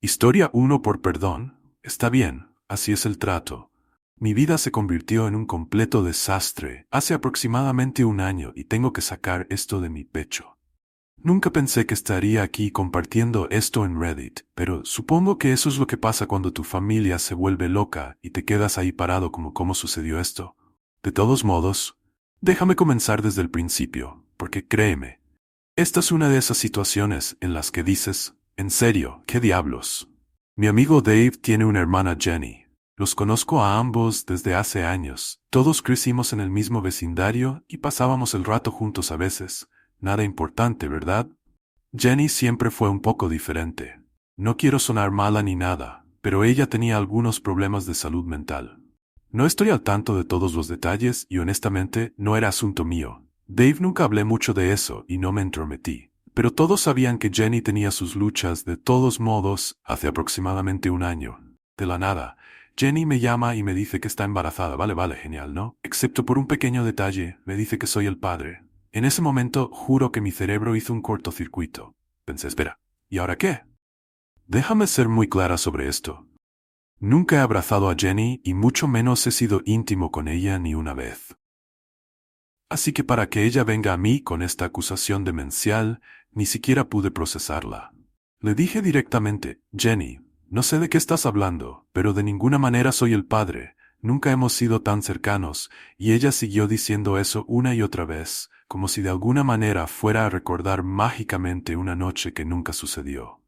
Historia uno por perdón. Está bien, así es el trato. Mi vida se convirtió en un completo desastre hace aproximadamente un año y tengo que sacar esto de mi pecho. Nunca pensé que estaría aquí compartiendo esto en Reddit, pero supongo que eso es lo que pasa cuando tu familia se vuelve loca y te quedas ahí parado como cómo sucedió esto. De todos modos, déjame comenzar desde el principio, porque créeme, esta es una de esas situaciones en las que dices, en serio, ¿qué diablos? Mi amigo Dave tiene una hermana Jenny. Los conozco a ambos desde hace años. Todos crecimos en el mismo vecindario y pasábamos el rato juntos a veces. Nada importante, ¿verdad? Jenny siempre fue un poco diferente. No quiero sonar mala ni nada, pero ella tenía algunos problemas de salud mental. No estoy al tanto de todos los detalles y honestamente no era asunto mío. Dave nunca hablé mucho de eso y no me entrometí. Pero todos sabían que Jenny tenía sus luchas de todos modos hace aproximadamente un año. De la nada, Jenny me llama y me dice que está embarazada. Vale, genial, ¿no? Excepto por un pequeño detalle, me dice que soy el padre. En ese momento, juro que mi cerebro hizo un cortocircuito. Pensé, espera, ¿y ahora qué? Déjame ser muy clara sobre esto. Nunca he abrazado a Jenny y mucho menos he sido íntimo con ella ni una vez. Así que para que ella venga a mí con esta acusación demencial, ni siquiera pude procesarla. Le dije directamente, Jenny, no sé de qué estás hablando, pero de ninguna manera soy el padre, nunca hemos sido tan cercanos, y ella siguió diciendo eso una y otra vez, como si de alguna manera fuera a recordar mágicamente una noche que nunca sucedió.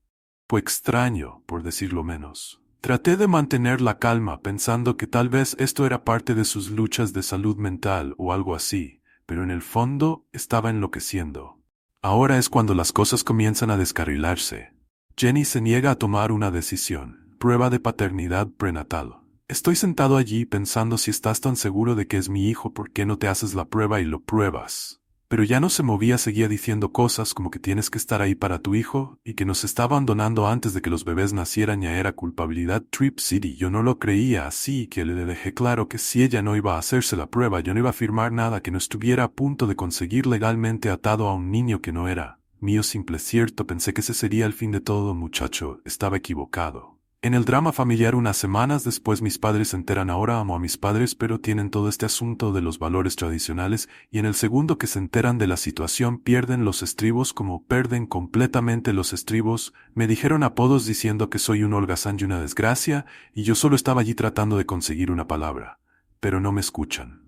Fue extraño, por decirlo menos. Traté de mantener la calma pensando que tal vez esto era parte de sus luchas de salud mental o algo así, pero en el fondo estaba enloqueciendo. Ahora es cuando las cosas comienzan a descarrilarse. Jenny se niega a tomar una decisión, prueba de paternidad prenatal. Estoy sentado allí pensando si estás tan seguro de que es mi hijo, ¿por qué no te haces la prueba y lo pruebas? Pero ya no se movía, seguía diciendo cosas como que tienes que estar ahí para tu hijo y que nos está abandonando antes de que los bebés nacieran. Ya era culpabilidad Trip City. Yo no lo creía, así que le dejé claro que si ella no iba a hacerse la prueba, yo no iba a firmar nada que no estuviera a punto de conseguir legalmente atado a un niño que no era mío. Simple cierto, pensé que ese sería el fin de todo, muchacho, estaba equivocado. En el drama familiar unas semanas después mis padres se enteran. Ahora amo a mis padres, pero tienen todo este asunto de los valores tradicionales y en el segundo que se enteran de la situación pierden los estribos, como perden completamente los estribos. Me dijeron apodos diciendo que soy un holgazán y una desgracia y yo solo estaba allí tratando de conseguir una palabra. Pero no me escuchan.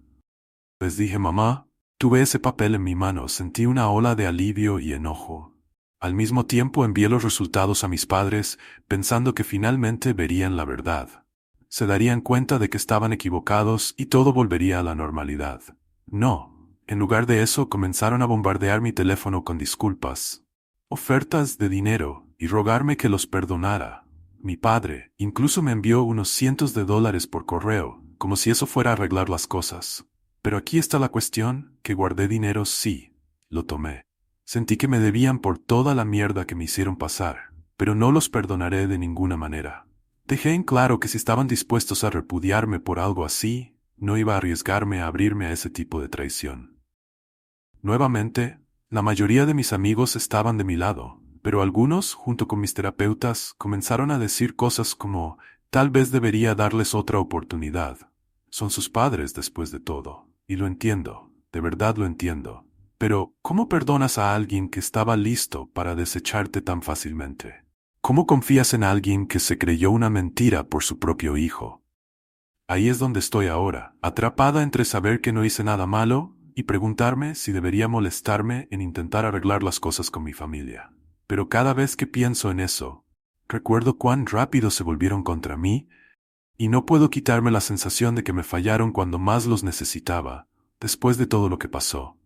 Les dije, mamá, tuve ese papel en mi mano, sentí una ola de alivio y enojo. Al mismo tiempo envié los resultados a mis padres, pensando que finalmente verían la verdad. Se darían cuenta de que estaban equivocados y todo volvería a la normalidad. No, en lugar de eso comenzaron a bombardear mi teléfono con disculpas, ofertas de dinero y rogarme que los perdonara. Mi padre incluso me envió unos cientos de dólares por correo, como si eso fuera a arreglar las cosas. Pero aquí está la cuestión, que guardé dinero, sí, lo tomé. Sentí que me debían por toda la mierda que me hicieron pasar, pero no los perdonaré de ninguna manera. Dejé en claro que si estaban dispuestos a repudiarme por algo así, no iba a arriesgarme a abrirme a ese tipo de traición. Nuevamente, la mayoría de mis amigos estaban de mi lado, pero algunos, junto con mis terapeutas, comenzaron a decir cosas como, tal vez debería darles otra oportunidad. Son sus padres después de todo, y lo entiendo, de verdad lo entiendo. Pero, ¿cómo perdonas a alguien que estaba listo para desecharte tan fácilmente? ¿Cómo confías en alguien que se creyó una mentira por su propio hijo? Ahí es donde estoy ahora, atrapada entre saber que no hice nada malo y preguntarme si debería molestarme en intentar arreglar las cosas con mi familia. Pero cada vez que pienso en eso, recuerdo cuán rápido se volvieron contra mí y no puedo quitarme la sensación de que me fallaron cuando más los necesitaba, después de todo lo que pasó.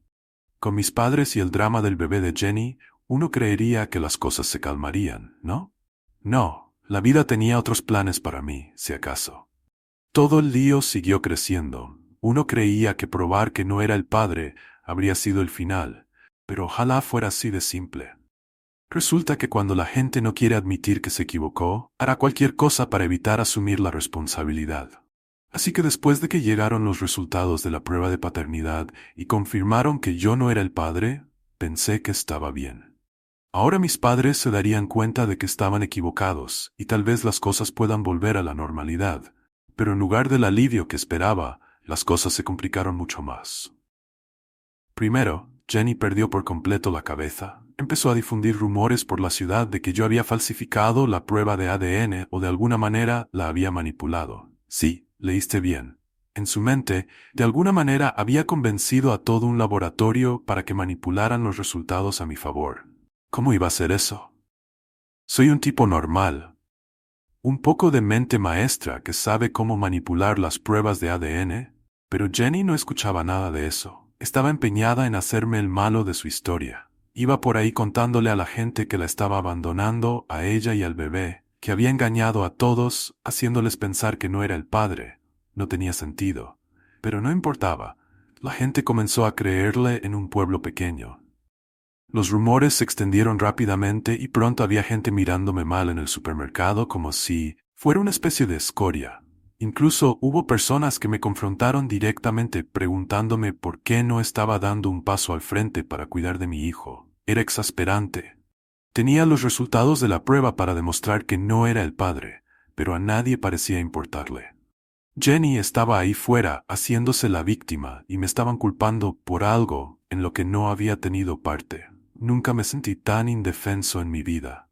Con mis padres y el drama del bebé de Jenny, uno creería que las cosas se calmarían, ¿no? No, la vida tenía otros planes para mí, si acaso. Todo el lío siguió creciendo. Uno creía que probar que no era el padre habría sido el final, pero ojalá fuera así de simple. Resulta que cuando la gente no quiere admitir que se equivocó, hará cualquier cosa para evitar asumir la responsabilidad. Así que después de que llegaron los resultados de la prueba de paternidad y confirmaron que yo no era el padre, pensé que estaba bien. Ahora mis padres se darían cuenta de que estaban equivocados, y tal vez las cosas puedan volver a la normalidad. Pero en lugar del alivio que esperaba, las cosas se complicaron mucho más. Primero, Jenny perdió por completo la cabeza. Empezó a difundir rumores por la ciudad de que yo había falsificado la prueba de ADN o de alguna manera la había manipulado. Sí, leíste bien. En su mente, de alguna manera había convencido a todo un laboratorio para que manipularan los resultados a mi favor. ¿Cómo iba a ser eso? Soy un tipo normal. Un poco de mente maestra que sabe cómo manipular las pruebas de ADN, pero Jenny no escuchaba nada de eso. Estaba empeñada en hacerme el malo de su historia. Iba por ahí contándole a la gente que la estaba abandonando, a ella y al bebé, que había engañado a todos, haciéndoles pensar que no era el padre. No tenía sentido. Pero no importaba. La gente comenzó a creerle en un pueblo pequeño. Los rumores se extendieron rápidamente y pronto había gente mirándome mal en el supermercado como si fuera una especie de escoria. Incluso hubo personas que me confrontaron directamente preguntándome por qué no estaba dando un paso al frente para cuidar de mi hijo. Era exasperante. Tenía los resultados de la prueba para demostrar que no era el padre, pero a nadie parecía importarle. Jenny estaba ahí fuera haciéndose la víctima y me estaban culpando por algo en lo que no había tenido parte. Nunca me sentí tan indefenso en mi vida.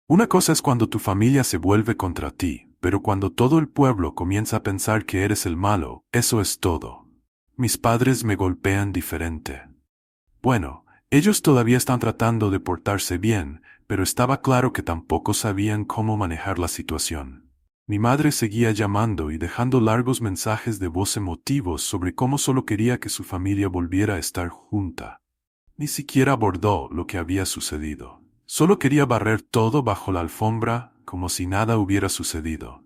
Una cosa es cuando tu familia se vuelve contra ti, pero cuando todo el pueblo comienza a pensar que eres el malo, eso es todo. Mis padres me golpean diferente. Bueno, ellos todavía están tratando de portarse bien, pero estaba claro que tampoco sabían cómo manejar la situación. Mi madre seguía llamando y dejando largos mensajes de voz emotivos sobre cómo solo quería que su familia volviera a estar junta. Ni siquiera abordó lo que había sucedido. Solo quería barrer todo bajo la alfombra, como si nada hubiera sucedido.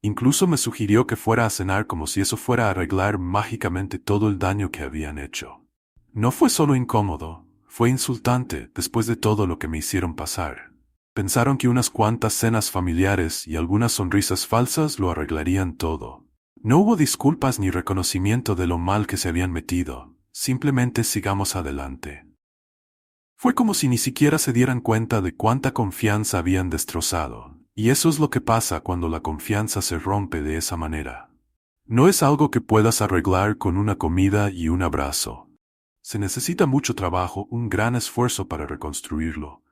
Incluso me sugirió que fuera a cenar como si eso fuera a arreglar mágicamente todo el daño que habían hecho. No fue solo incómodo, fue insultante después de todo lo que me hicieron pasar. Pensaron que unas cuantas cenas familiares y algunas sonrisas falsas lo arreglarían todo. No hubo disculpas ni reconocimiento de lo mal que se habían metido. Simplemente sigamos adelante. Fue como si ni siquiera se dieran cuenta de cuánta confianza habían destrozado, y eso es lo que pasa cuando la confianza se rompe de esa manera. No es algo que puedas arreglar con una comida y un abrazo. Se necesita mucho trabajo, un gran esfuerzo para reconstruirlo,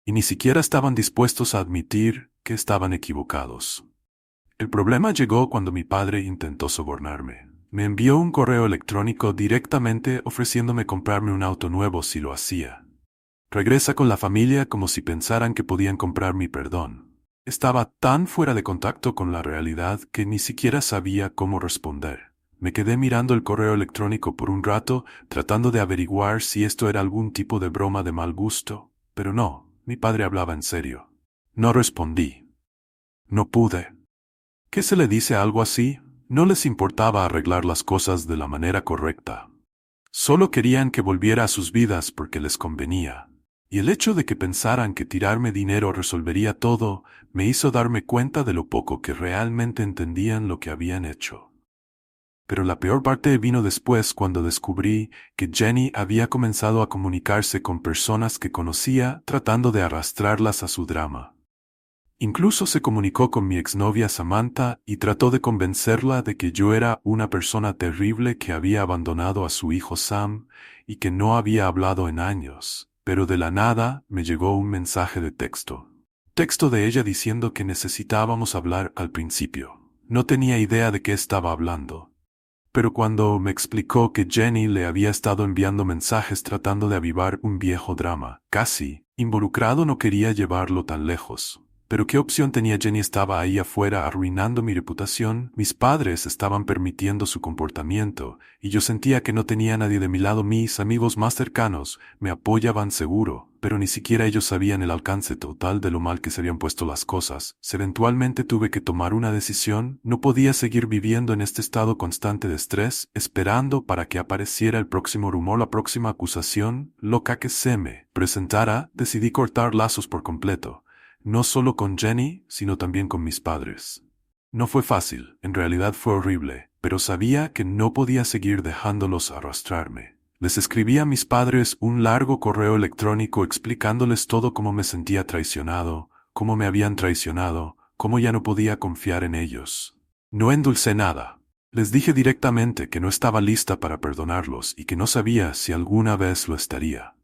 y ni siquiera estaban dispuestos a admitir que estaban equivocados. El problema llegó cuando mi padre intentó sobornarme. Me envió un correo electrónico directamente ofreciéndome comprarme un auto nuevo si lo hacía. Regresa con la familia como si pensaran que podían comprar mi perdón. Estaba tan fuera de contacto con la realidad que ni siquiera sabía cómo responder. Me quedé mirando el correo electrónico por un rato, tratando de averiguar si esto era algún tipo de broma de mal gusto, pero no, mi padre hablaba en serio. No respondí. No pude. ¿Qué se le dice a algo así? No les importaba arreglar las cosas de la manera correcta. Solo querían que volviera a sus vidas porque les convenía. Y el hecho de que pensaran que tirarme dinero resolvería todo, me hizo darme cuenta de lo poco que realmente entendían lo que habían hecho. Pero la peor parte vino después cuando descubrí que Jenny había comenzado a comunicarse con personas que conocía tratando de arrastrarlas a su drama. Incluso se comunicó con mi exnovia Samantha y trató de convencerla de que yo era una persona terrible que había abandonado a su hijo Sam y que no había hablado en años, pero de la nada me llegó un mensaje de texto. Texto de ella diciendo que necesitábamos hablar al principio. No tenía idea de qué estaba hablando. Pero cuando me explicó que Jenny le había estado enviando mensajes tratando de avivar un viejo drama, casi involucrado, no quería llevarlo tan lejos. Pero ¿qué opción tenía Jenny? Estaba ahí afuera arruinando mi reputación. Mis padres estaban permitiendo su comportamiento, y yo sentía que no tenía a nadie de mi lado. Mis amigos más cercanos me apoyaban seguro, pero ni siquiera ellos sabían el alcance total de lo mal que se habían puesto las cosas. Eventualmente tuve que tomar una decisión. No podía seguir viviendo en este estado constante de estrés, esperando para que apareciera el próximo rumor, la próxima acusación, loca que se me presentara. Decidí cortar lazos por completo. No solo con Jenny, sino también con mis padres. No fue fácil, en realidad fue horrible, pero sabía que no podía seguir dejándolos arrastrarme. Les escribí a mis padres un largo correo electrónico explicándoles todo cómo me sentía traicionado, cómo me habían traicionado, cómo ya no podía confiar en ellos. No endulcé nada. Les dije directamente que no estaba lista para perdonarlos y que no sabía si alguna vez lo estaría.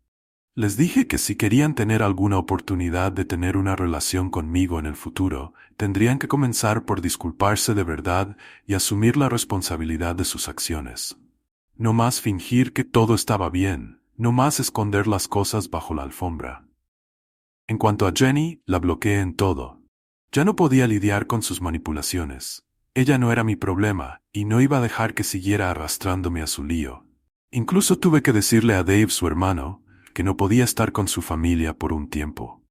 Les dije que si querían tener alguna oportunidad de tener una relación conmigo en el futuro, tendrían que comenzar por disculparse de verdad y asumir la responsabilidad de sus acciones. No más fingir que todo estaba bien, no más esconder las cosas bajo la alfombra. En cuanto a Jenny, la bloqueé en todo. Ya no podía lidiar con sus manipulaciones. Ella no era mi problema, y no iba a dejar que siguiera arrastrándome a su lío. Incluso tuve que decirle a Dave, su hermano, que no podía estar con su familia por un tiempo.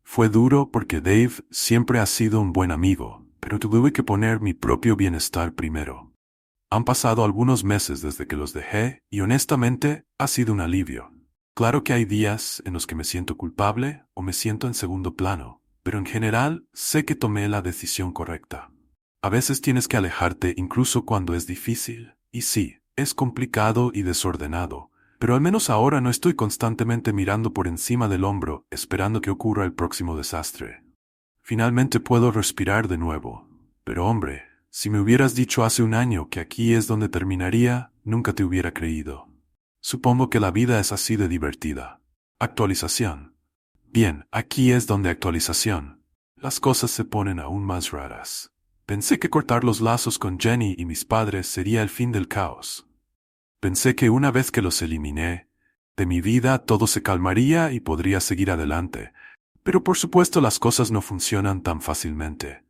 Fue duro porque Dave siempre ha sido un buen amigo, pero tuve que poner mi propio bienestar primero. Han pasado algunos meses desde que los dejé y honestamente ha sido un alivio. Claro que hay días en los que me siento culpable o me siento en segundo plano, pero en general sé que tomé la decisión correcta. A veces tienes que alejarte incluso cuando es difícil, y sí, es complicado y desordenado, pero al menos ahora no estoy constantemente mirando por encima del hombro esperando que ocurra el próximo desastre. Finalmente puedo respirar de nuevo. Pero hombre, si me hubieras dicho hace un año que aquí es donde terminaría, nunca te hubiera creído. Supongo que la vida es así de divertida. Actualización. Bien, aquí es donde actualización. Las cosas se ponen aún más raras. Pensé que cortar los lazos con Jenny y mis padres sería el fin del caos. Pensé que una vez que los eliminé de mi vida todo se calmaría y podría seguir adelante, pero por supuesto las cosas no funcionan tan fácilmente.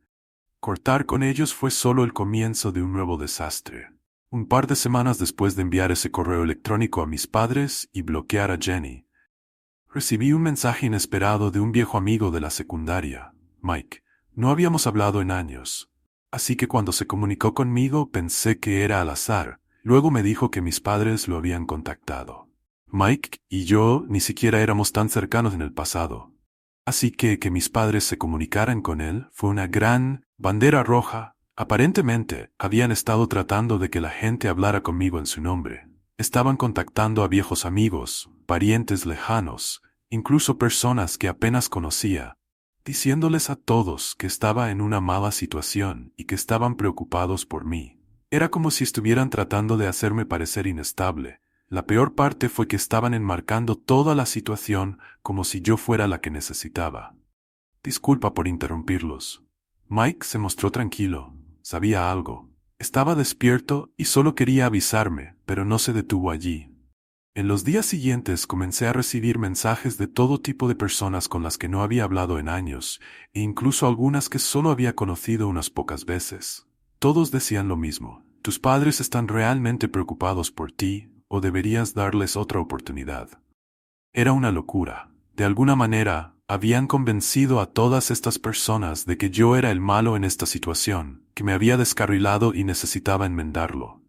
Cortar con ellos fue solo el comienzo de un nuevo desastre. Un par de semanas después de enviar ese correo electrónico a mis padres y bloquear a Jenny, recibí un mensaje inesperado de un viejo amigo de la secundaria, Mike. No habíamos hablado en años, así que cuando se comunicó conmigo pensé que era al azar. Luego me dijo que mis padres lo habían contactado. Mike y yo ni siquiera éramos tan cercanos en el pasado. Así que mis padres se comunicaran con él fue una gran bandera roja. Aparentemente, habían estado tratando de que la gente hablara conmigo en su nombre. Estaban contactando a viejos amigos, parientes lejanos, incluso personas que apenas conocía, diciéndoles a todos que estaba en una mala situación y que estaban preocupados por mí. Era como si estuvieran tratando de hacerme parecer inestable. La peor parte fue que estaban enmarcando toda la situación como si yo fuera la que necesitaba. Disculpa por interrumpirlos. Mike se mostró tranquilo. Sabía algo. Estaba despierto y solo quería avisarme, pero no se detuvo allí. En los días siguientes comencé a recibir mensajes de todo tipo de personas con las que no había hablado en años, e incluso algunas que solo había conocido unas pocas veces. Todos decían lo mismo. Tus padres están realmente preocupados por ti, o deberías darles otra oportunidad. Era una locura. De alguna manera, habían convencido a todas estas personas de que yo era el malo en esta situación, que me había descarrilado y necesitaba enmendarlo.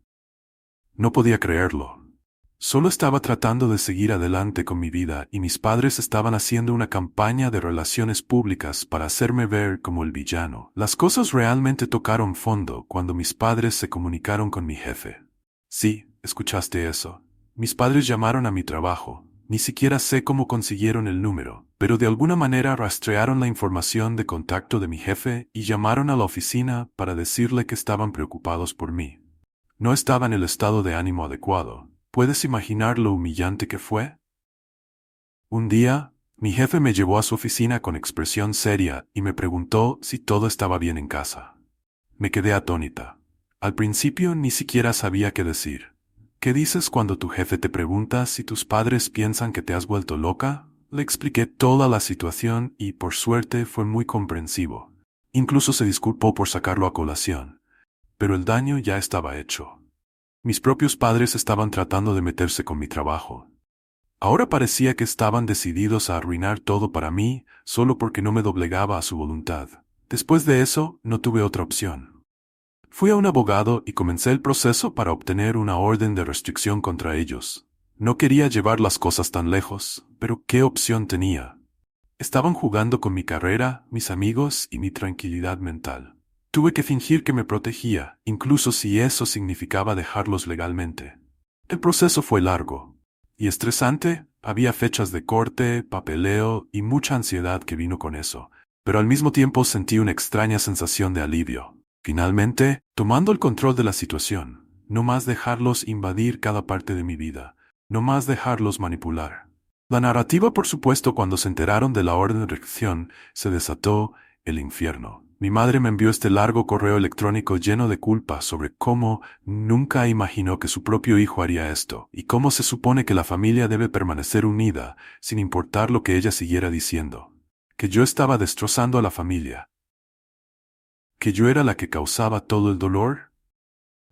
No podía creerlo. Solo estaba tratando de seguir adelante con mi vida y mis padres estaban haciendo una campaña de relaciones públicas para hacerme ver como el villano. Las cosas realmente tocaron fondo cuando mis padres se comunicaron con mi jefe. Sí, escuchaste eso. Mis padres llamaron a mi trabajo. Ni siquiera sé cómo consiguieron el número, pero de alguna manera rastrearon la información de contacto de mi jefe y llamaron a la oficina para decirle que estaban preocupados por mí. No estaba en el estado de ánimo adecuado. ¿Puedes imaginar lo humillante que fue? Un día, mi jefe me llevó a su oficina con expresión seria y me preguntó si todo estaba bien en casa. Me quedé atónita. Al principio ni siquiera sabía qué decir. ¿Qué dices cuando tu jefe te pregunta si tus padres piensan que te has vuelto loca? Le expliqué toda la situación y, por suerte, fue muy comprensivo. Incluso se disculpó por sacarlo a colación. Pero el daño ya estaba hecho. Mis propios padres estaban tratando de meterse con mi trabajo. Ahora parecía que estaban decididos a arruinar todo para mí, solo porque no me doblegaba a su voluntad. Después de eso, no tuve otra opción. Fui a un abogado y comencé el proceso para obtener una orden de restricción contra ellos. No quería llevar las cosas tan lejos, pero ¿qué opción tenía? Estaban jugando con mi carrera, mis amigos y mi tranquilidad mental. Tuve que fingir que me protegía, incluso si eso significaba dejarlos legalmente. El proceso fue largo. Y estresante, había fechas de corte, papeleo y mucha ansiedad que vino con eso, pero al mismo tiempo sentí una extraña sensación de alivio. Finalmente, tomando el control de la situación, no más dejarlos invadir cada parte de mi vida, no más dejarlos manipular. La narrativa, por supuesto, cuando se enteraron de la orden de restricción, se desató el infierno. Mi madre me envió este largo correo electrónico lleno de culpa sobre cómo nunca imaginó que su propio hijo haría esto, y cómo se supone que la familia debe permanecer unida, sin importar lo que ella siguiera diciendo. Que yo estaba destrozando a la familia. Que yo era la que causaba todo el dolor.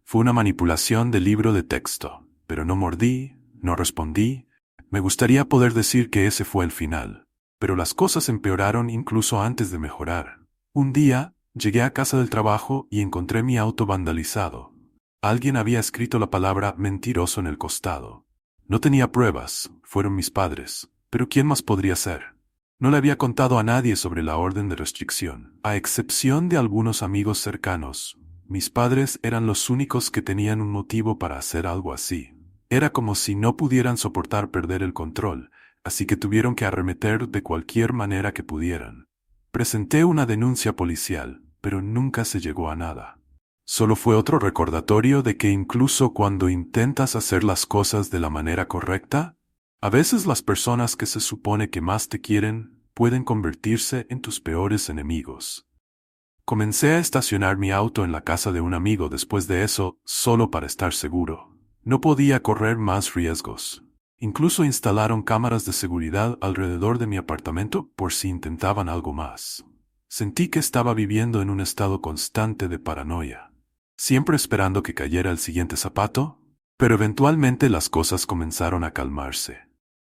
Fue una manipulación del libro de texto, pero no mordí, no respondí. Me gustaría poder decir que ese fue el final, pero las cosas empeoraron incluso antes de mejorar. Un día, llegué a casa del trabajo y encontré mi auto vandalizado. Alguien había escrito la palabra mentiroso en el costado. No tenía pruebas, fueron mis padres, pero ¿quién más podría ser? No le había contado a nadie sobre la orden de restricción, a excepción de algunos amigos cercanos. Mis padres eran los únicos que tenían un motivo para hacer algo así. Era como si no pudieran soportar perder el control, así que tuvieron que arremeter de cualquier manera que pudieran. Presenté una denuncia policial, pero nunca se llegó a nada. Solo fue otro recordatorio de que incluso cuando intentas hacer las cosas de la manera correcta, a veces las personas que se supone que más te quieren pueden convertirse en tus peores enemigos. Comencé a estacionar mi auto en la casa de un amigo después de eso, solo para estar seguro. No podía correr más riesgos. Incluso instalaron cámaras de seguridad alrededor de mi apartamento por si intentaban algo más. Sentí que estaba viviendo en un estado constante de paranoia, siempre esperando que cayera el siguiente zapato, pero eventualmente las cosas comenzaron a calmarse.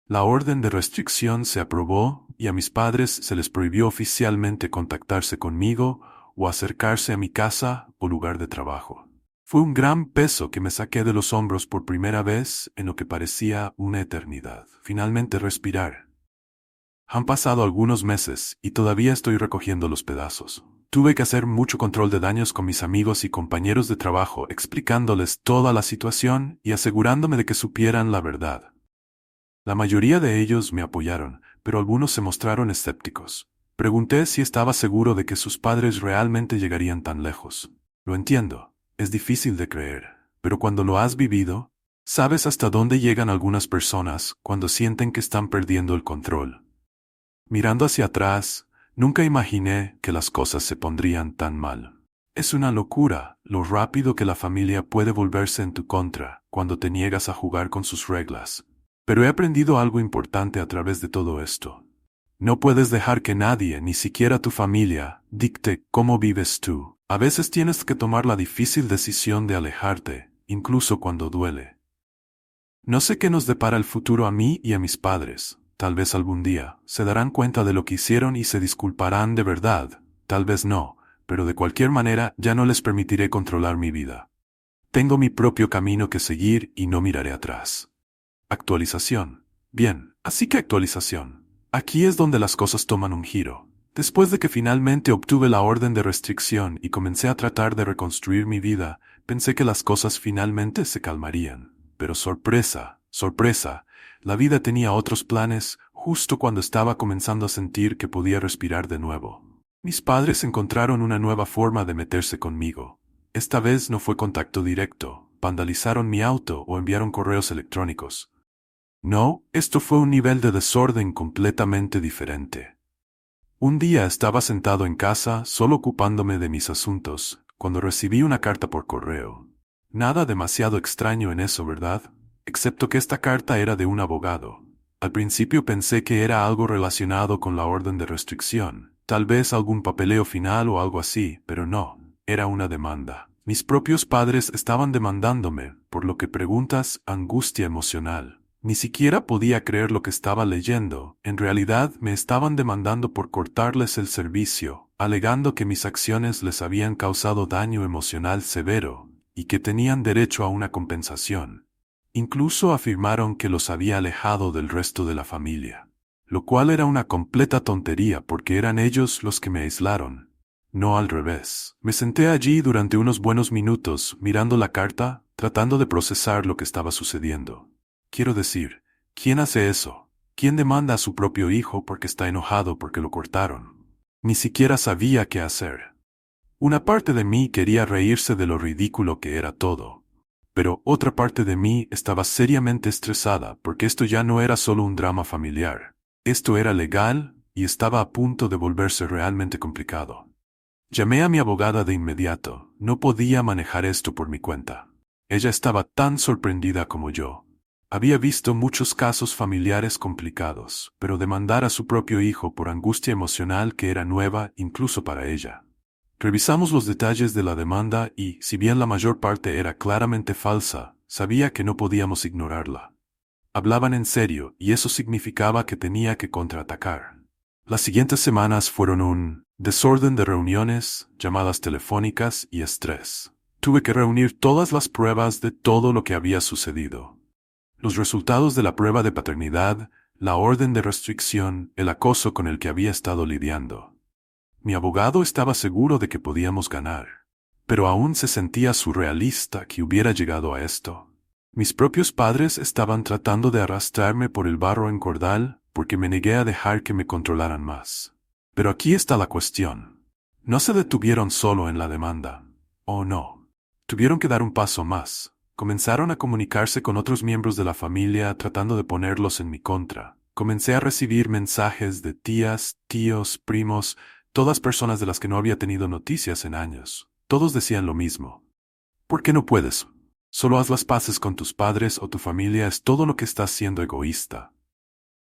La orden de restricción se aprobó y a mis padres se les prohibió oficialmente contactarse conmigo o acercarse a mi casa o lugar de trabajo. Fue un gran peso que me saqué de los hombros por primera vez en lo que parecía una eternidad. Finalmente respirar. Han pasado algunos meses y todavía estoy recogiendo los pedazos. Tuve que hacer mucho control de daños con mis amigos y compañeros de trabajo, explicándoles toda la situación y asegurándome de que supieran la verdad. La mayoría de ellos me apoyaron, pero algunos se mostraron escépticos. Pregunté si estaba seguro de que sus padres realmente llegarían tan lejos. Lo entiendo. Es difícil de creer, pero cuando lo has vivido, sabes hasta dónde llegan algunas personas cuando sienten que están perdiendo el control. Mirando hacia atrás, nunca imaginé que las cosas se pondrían tan mal. Es una locura lo rápido que la familia puede volverse en tu contra cuando te niegas a jugar con sus reglas. Pero he aprendido algo importante a través de todo esto. No puedes dejar que nadie, ni siquiera tu familia, dicte cómo vives tú. A veces tienes que tomar la difícil decisión de alejarte, incluso cuando duele. No sé qué nos depara el futuro a mí y a mis padres. Tal vez algún día se darán cuenta de lo que hicieron y se disculparán de verdad. Tal vez no, pero de cualquier manera ya no les permitiré controlar mi vida. Tengo mi propio camino que seguir y no miraré atrás. Actualización. Bien, así que actualización. Aquí es donde las cosas toman un giro. Después de que finalmente obtuve la orden de restricción y comencé a tratar de reconstruir mi vida, pensé que las cosas finalmente se calmarían. Pero sorpresa, sorpresa, la vida tenía otros planes justo cuando estaba comenzando a sentir que podía respirar de nuevo. Mis padres encontraron una nueva forma de meterse conmigo. Esta vez no fue contacto directo, vandalizaron mi auto o enviaron correos electrónicos. No, esto fue un nivel de desorden completamente diferente. Un día estaba sentado en casa, solo ocupándome de mis asuntos, cuando recibí una carta por correo. Nada demasiado extraño en eso, ¿verdad? Excepto que esta carta era de un abogado. Al principio pensé que era algo relacionado con la orden de restricción, tal vez algún papeleo final o algo así, pero no, era una demanda. Mis propios padres estaban demandándome, por lo que preguntas, angustia emocional. Ni siquiera podía creer lo que estaba leyendo. En realidad me estaban demandando por cortarles el servicio, alegando que mis acciones les habían causado daño emocional severo y que tenían derecho a una compensación. Incluso afirmaron que los había alejado del resto de la familia, lo cual era una completa tontería porque eran ellos los que me aislaron, no al revés. Me senté allí durante unos buenos minutos mirando la carta, tratando de procesar lo que estaba sucediendo. Quiero decir, ¿Quién hace eso? ¿Quién demanda a su propio hijo porque está enojado porque lo cortaron? Ni siquiera sabía qué hacer. Una parte de mí quería reírse de lo ridículo que era todo. Pero otra parte de mí estaba seriamente estresada porque esto ya no era solo un drama familiar. Esto era legal y estaba a punto de volverse realmente complicado. Llamé a mi abogada de inmediato. No podía manejar esto por mi cuenta. Ella estaba tan sorprendida como yo. Había visto muchos casos familiares complicados, pero demandar a su propio hijo por angustia emocional que era nueva incluso para ella. Revisamos los detalles de la demanda y, si bien la mayor parte era claramente falsa, sabía que no podíamos ignorarla. Hablaban en serio y eso significaba que tenía que contraatacar. Las siguientes semanas fueron un desorden de reuniones, llamadas telefónicas y estrés. Tuve que reunir todas las pruebas de todo lo que había sucedido. Los resultados de la prueba de paternidad, la orden de restricción, el acoso con el que había estado lidiando. Mi abogado estaba seguro de que podíamos ganar, pero aún se sentía surrealista que hubiera llegado a esto. Mis propios padres estaban tratando de arrastrarme por el barro en cordal porque me negué a dejar que me controlaran más. Pero aquí está la cuestión. No se detuvieron solo en la demanda. Oh no. Tuvieron que dar un paso más. Comenzaron a comunicarse con otros miembros de la familia tratando de ponerlos en mi contra. Comencé a recibir mensajes de tías, tíos, primos, todas personas de las que no había tenido noticias en años. Todos decían lo mismo. ¿Por qué no puedes? Solo haz las paces con tus padres o tu familia es todo lo que estás siendo egoísta.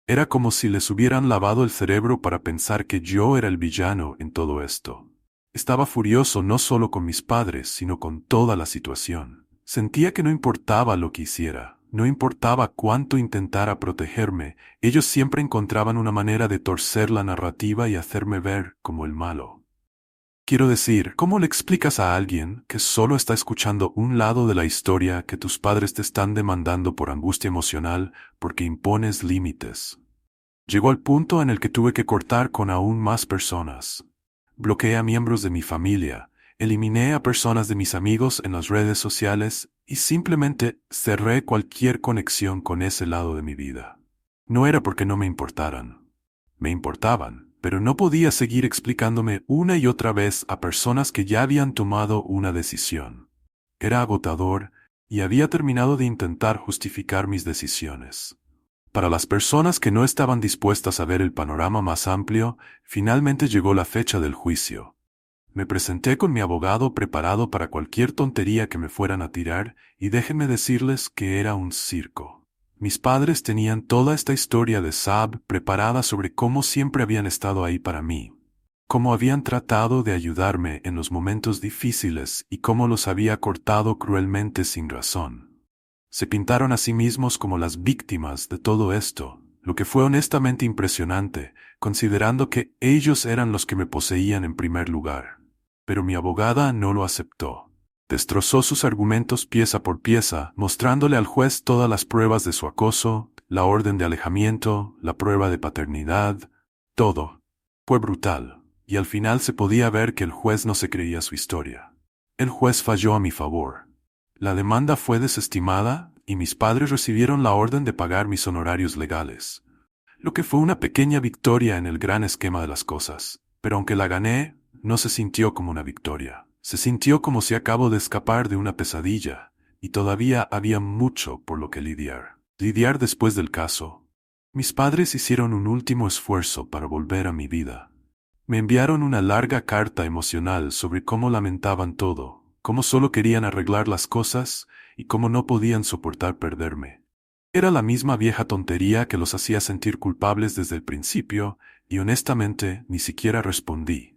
Era como si les hubieran lavado el cerebro para pensar que yo era el villano en todo esto. Estaba furioso no solo con mis padres, sino con toda la situación. Sentía que no importaba lo que hiciera, no importaba cuánto intentara protegerme, ellos siempre encontraban una manera de torcer la narrativa y hacerme ver como el malo. Quiero decir, ¿cómo le explicas a alguien que solo está escuchando un lado de la historia que tus padres te están demandando por angustia emocional porque impones límites? Llegó al punto en el que tuve que cortar con aún más personas. Bloqueé a miembros de mi familia, eliminé a personas de mis amigos en las redes sociales y simplemente cerré cualquier conexión con ese lado de mi vida. No era porque no me importaran. Me importaban, pero no podía seguir explicándome una y otra vez a personas que ya habían tomado una decisión. Era agotador y había terminado de intentar justificar mis decisiones. Para las personas que no estaban dispuestas a ver el panorama más amplio, finalmente llegó la fecha del juicio. Me presenté con mi abogado preparado para cualquier tontería que me fueran a tirar, y déjenme decirles que era un circo. Mis padres tenían toda esta historia de Saab preparada sobre cómo siempre habían estado ahí para mí, cómo habían tratado de ayudarme en los momentos difíciles y cómo los había cortado cruelmente sin razón. Se pintaron a sí mismos como las víctimas de todo esto, lo que fue honestamente impresionante, considerando que ellos eran los que me poseían en primer lugar. Pero mi abogada no lo aceptó. Destrozó sus argumentos pieza por pieza, mostrándole al juez todas las pruebas de su acoso, la orden de alejamiento, la prueba de paternidad, todo. Fue brutal, y al final se podía ver que el juez no se creía su historia. El juez falló a mi favor. La demanda fue desestimada y mis padres recibieron la orden de pagar mis honorarios legales, lo que fue una pequeña victoria en el gran esquema de las cosas, pero aunque la gané, no se sintió como una victoria. Se sintió como si acabo de escapar de una pesadilla, y todavía había mucho por lo que lidiar. Lidiar después del caso. Mis padres hicieron un último esfuerzo para volver a mi vida. Me enviaron una larga carta emocional sobre cómo lamentaban todo, cómo solo querían arreglar las cosas y cómo no podían soportar perderme. Era la misma vieja tontería que los hacía sentir culpables desde el principio, y honestamente ni siquiera respondí.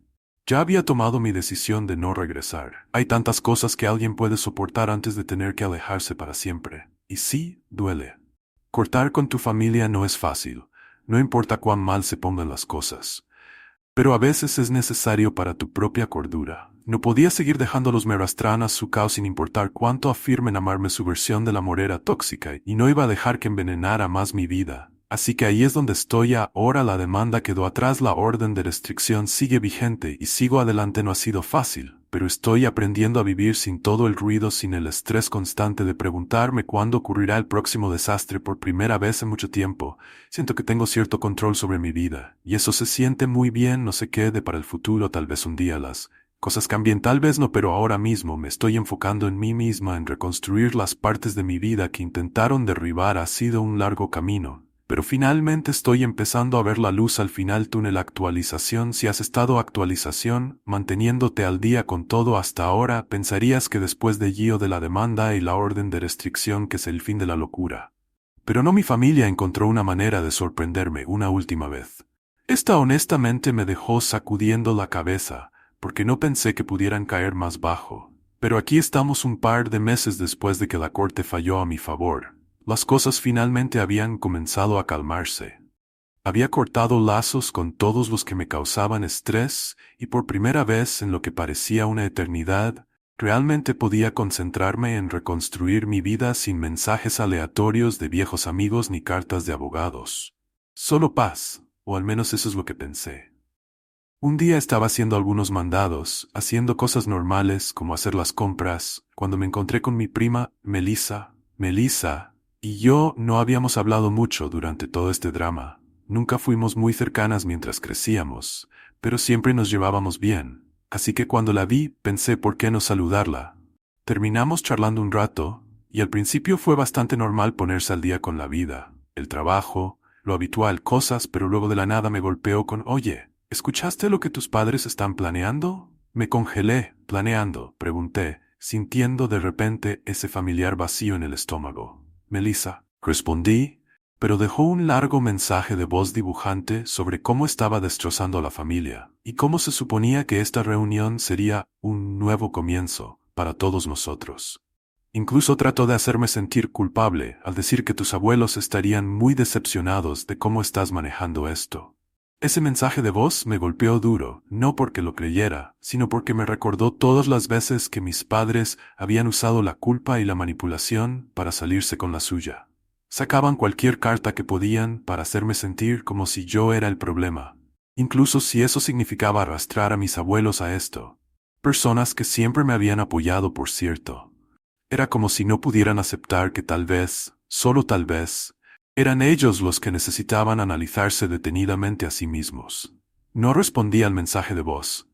Ya había tomado mi decisión de no regresar. Hay tantas cosas que alguien puede soportar antes de tener que alejarse para siempre. Y sí, duele. Cortar con tu familia no es fácil, no importa cuán mal se pongan las cosas. Pero a veces es necesario para tu propia cordura. No podía seguir dejándolos me arrastraran a su caos sin importar cuánto afirmen amarme. Su versión del amor era tóxica y no iba a dejar que envenenara más mi vida. Así que ahí es donde estoy ahora. La demanda quedó atrás, la orden de restricción sigue vigente y sigo adelante. No ha sido fácil, pero estoy aprendiendo a vivir sin todo el ruido, sin el estrés constante de preguntarme cuándo ocurrirá el próximo desastre por primera vez en mucho tiempo. Siento que tengo cierto control sobre mi vida, y eso se siente muy bien. No sé qué de para el futuro, tal vez un día las cosas cambien, tal vez no, pero ahora mismo me estoy enfocando en mí misma, en reconstruir las partes de mi vida que intentaron derribar. Ha sido un largo camino, pero finalmente estoy empezando a ver la luz al final túnel. Actualización. Si has estado manteniéndote al día con todo hasta ahora, pensarías que después de Gio de la demanda y la orden de restricción que es el fin de la locura. Pero no, mi familia encontró una manera de sorprenderme una última vez. Esta honestamente me dejó sacudiendo la cabeza, porque no pensé que pudieran caer más bajo. Pero aquí estamos un par de meses después de que la corte falló a mi favor. Las cosas finalmente habían comenzado a calmarse. Había cortado lazos con todos los que me causaban estrés y por primera vez en lo que parecía una eternidad, realmente podía concentrarme en reconstruir mi vida sin mensajes aleatorios de viejos amigos ni cartas de abogados. Solo paz, o al menos eso es lo que pensé. Un día estaba haciendo algunos mandados, haciendo cosas normales como hacer las compras, cuando me encontré con mi prima, Melissa. Melissa y yo no habíamos hablado mucho durante todo este drama. Nunca fuimos muy cercanas mientras crecíamos, pero siempre nos llevábamos bien. Así que cuando la vi, pensé por qué no saludarla. Terminamos charlando un rato, y al principio fue bastante normal ponerse al día con la vida, el trabajo, lo habitual, cosas, pero luego de la nada me golpeó con: «Oye, ¿escuchaste lo que tus padres están planeando?» Me congelé. «¿Planeando?», pregunté, sintiendo de repente ese familiar vacío en el estómago. «Melissa», respondí, pero dejó un largo mensaje de voz dibujante sobre cómo estaba destrozando a la familia, y cómo se suponía que esta reunión sería un nuevo comienzo para todos nosotros. Incluso trató de hacerme sentir culpable al decir que tus abuelos estarían muy decepcionados de cómo estás manejando esto. Ese mensaje de voz me golpeó duro, no porque lo creyera, sino porque me recordó todas las veces que mis padres habían usado la culpa y la manipulación para salirse con la suya. Sacaban cualquier carta que podían para hacerme sentir como si yo era el problema, incluso si eso significaba arrastrar a mis abuelos a esto. Personas que siempre me habían apoyado, por cierto. Era como si no pudieran aceptar que tal vez, solo tal vez, eran ellos los que necesitaban analizarse detenidamente a sí mismos. No respondí al mensaje de voz.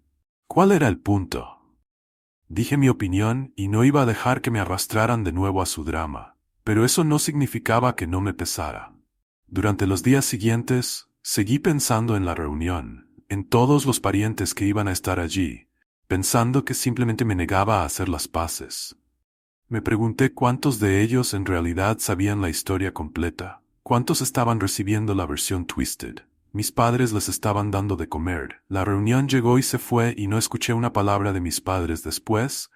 ¿Cuál era el punto? Dije mi opinión y no iba a dejar que me arrastraran de nuevo a su drama, pero eso no significaba que no me pesara. Durante los días siguientes, seguí pensando en la reunión, en todos los parientes que iban a estar allí, pensando que simplemente me negaba a hacer las paces. Me pregunté cuántos de ellos en realidad sabían la historia completa. ¿Cuántos estaban recibiendo la versión twisted? Mis padres les estaban dando de comer. La reunión llegó y se fue y no escuché una palabra de mis padres después.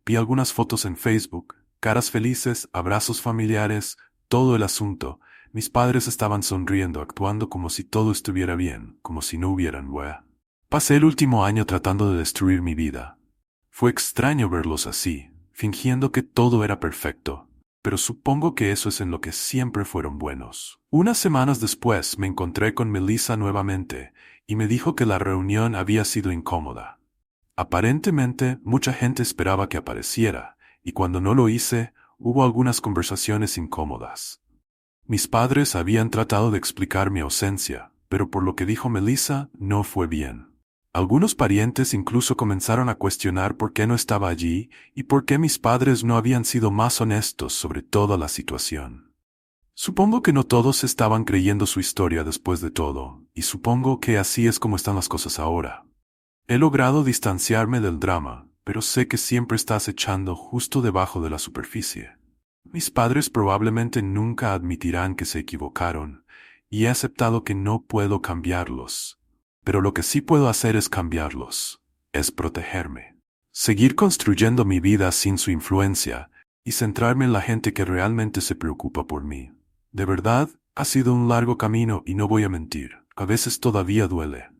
Vi algunas fotos en Facebook, caras felices, abrazos familiares, todo el asunto. Mis padres estaban sonriendo, actuando como si todo estuviera bien, como si no hubieran wea. Pasé el último año tratando de destruir mi vida. Fue extraño verlos así, fingiendo que todo era perfecto. Pero supongo que eso es en lo que siempre fueron buenos. Unas semanas después me encontré con Melissa nuevamente y me dijo que la reunión había sido incómoda. Aparentemente, mucha gente esperaba que apareciera, y cuando no lo hice, hubo algunas conversaciones incómodas. Mis padres habían tratado de explicar mi ausencia, pero por lo que dijo Melissa, no fue bien. Algunos parientes incluso comenzaron a cuestionar por qué no estaba allí y por qué mis padres no habían sido más honestos sobre toda la situación. Supongo que no todos estaban creyendo su historia después de todo, y supongo que así es como están las cosas ahora. He logrado distanciarme del drama, pero sé que siempre está acechando justo debajo de la superficie. Mis padres probablemente nunca admitirán que se equivocaron, y he aceptado que no puedo cambiarlos. Pero lo que sí puedo hacer es cambiarlos, es protegerme. Seguir construyendo mi vida sin su influencia y centrarme en la gente que realmente se preocupa por mí. De verdad, ha sido un largo camino y no voy a mentir, a veces todavía duele.